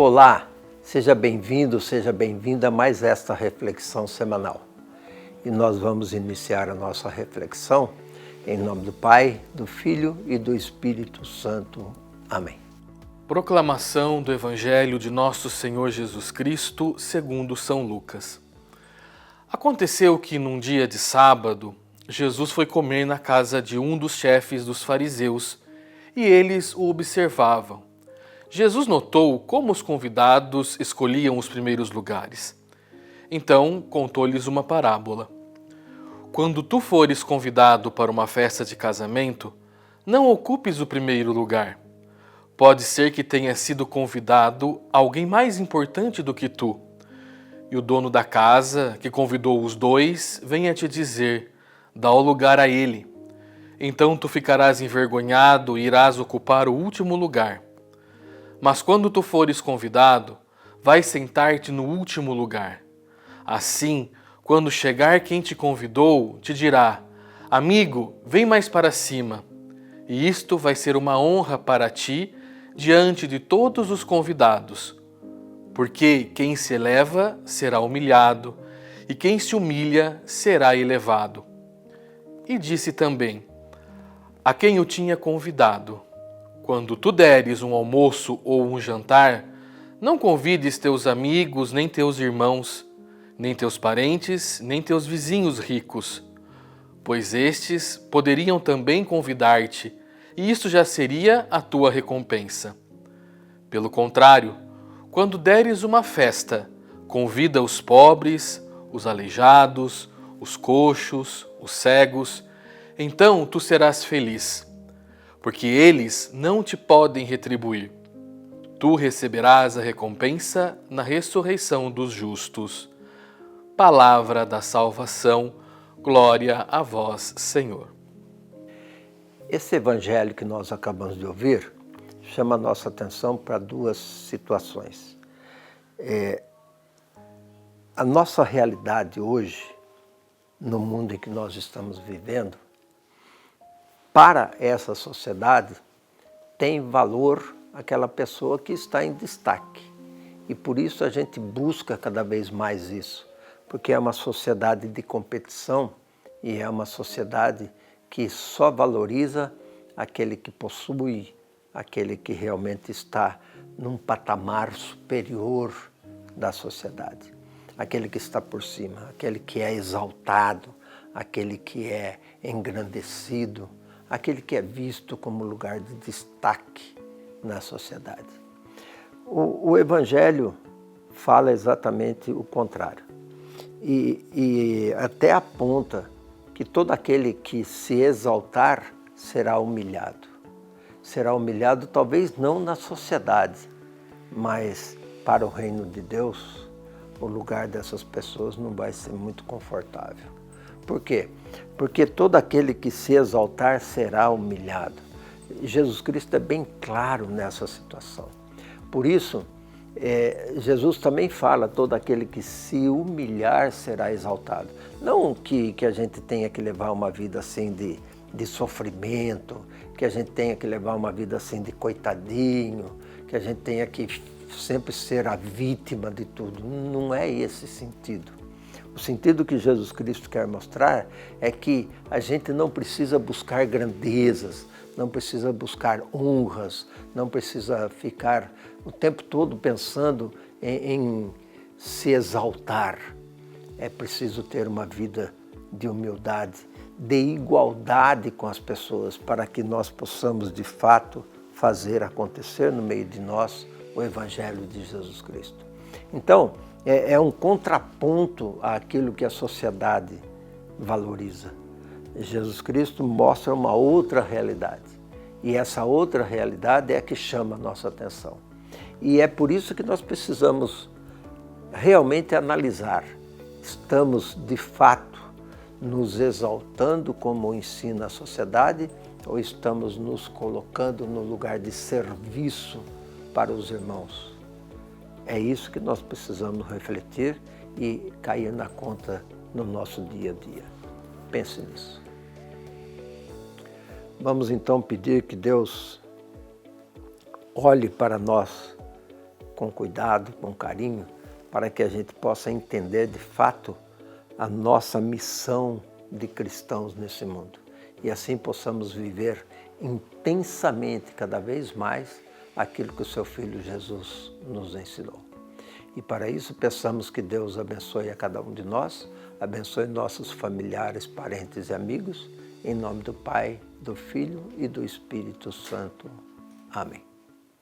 Olá, seja bem-vindo, seja bem-vinda a mais esta reflexão semanal. E nós vamos iniciar a nossa reflexão em nome do Pai, do Filho e do Espírito Santo. Amém. Proclamação do Evangelho de Nosso Senhor Jesus Cristo segundo São Lucas. Aconteceu que num dia de sábado, Jesus foi comer na casa de um dos chefes dos fariseus e eles o observavam. Jesus notou como os convidados escolhiam os primeiros lugares. Então contou-lhes uma parábola. Quando tu fores convidado para uma festa de casamento, não ocupes o primeiro lugar. Pode ser que tenha sido convidado alguém mais importante do que tu. E o dono da casa, que convidou os dois, venha te dizer: dá o lugar a ele. Então tu ficarás envergonhado e irás ocupar o último lugar. Mas quando tu fores convidado, vai sentar-te no último lugar. Assim, quando chegar quem te convidou, te dirá: amigo, vem mais para cima. E isto vai ser uma honra para ti diante de todos os convidados. Porque quem se eleva será humilhado, e quem se humilha será elevado. E disse também a quem o tinha convidado: quando tu deres um almoço ou um jantar, não convides teus amigos, nem teus irmãos, nem teus parentes, nem teus vizinhos ricos, pois estes poderiam também convidar-te, e isto já seria a tua recompensa. Pelo contrário, quando deres uma festa, convida os pobres, os aleijados, os coxos, os cegos, então tu serás feliz, porque eles não te podem retribuir. Tu receberás a recompensa na ressurreição dos justos. Palavra da salvação, glória a vós, Senhor. Esse evangelho que nós acabamos de ouvir chama a nossa atenção para duas situações. A nossa realidade hoje, no mundo em que nós estamos vivendo, para essa sociedade, tem valor aquela pessoa que está em destaque. E por isso a gente busca cada vez mais isso, porque é uma sociedade de competição e é uma sociedade que só valoriza aquele que possui, aquele que realmente está num patamar superior da sociedade, aquele que está por cima, aquele que é exaltado, aquele que é engrandecido, aquele que é visto como lugar de destaque na sociedade. O Evangelho fala exatamente o contrário e até aponta que todo aquele que se exaltar será humilhado. Será humilhado talvez não na sociedade, mas para o reino de Deus, o lugar dessas pessoas não vai ser muito confortável. Por quê? Porque todo aquele que se exaltar será humilhado. Jesus Cristo é bem claro nessa situação. Por isso, Jesus também fala: todo aquele que se humilhar será exaltado. Não que a gente tenha que levar uma vida assim de sofrimento, que a gente tenha que levar uma vida assim de coitadinho, que a gente tenha que sempre ser a vítima de tudo. Não é esse sentido. O sentido que Jesus Cristo quer mostrar é que a gente não precisa buscar grandezas, não precisa buscar honras, não precisa ficar o tempo todo pensando em se exaltar. É preciso ter uma vida de humildade, de igualdade com as pessoas, para que nós possamos de fato fazer acontecer no meio de nós o Evangelho de Jesus Cristo. Então, é um contraponto àquilo que a sociedade valoriza. Jesus Cristo mostra uma outra realidade. E essa outra realidade é a que chama a nossa atenção. E é por isso que nós precisamos realmente analisar. Estamos, de fato, nos exaltando como ensina a sociedade ou estamos nos colocando no lugar de serviço para os irmãos? É isso que nós precisamos refletir e cair na conta no nosso dia a dia. Pense nisso. Vamos então pedir que Deus olhe para nós com cuidado, com carinho, para que a gente possa entender de fato a nossa missão de cristãos nesse mundo. E assim possamos viver intensamente, cada vez mais, aquilo que o seu Filho Jesus nos ensinou. E para isso peçamos que Deus abençoe a cada um de nós, abençoe nossos familiares, parentes e amigos, em nome do Pai, do Filho e do Espírito Santo. Amém.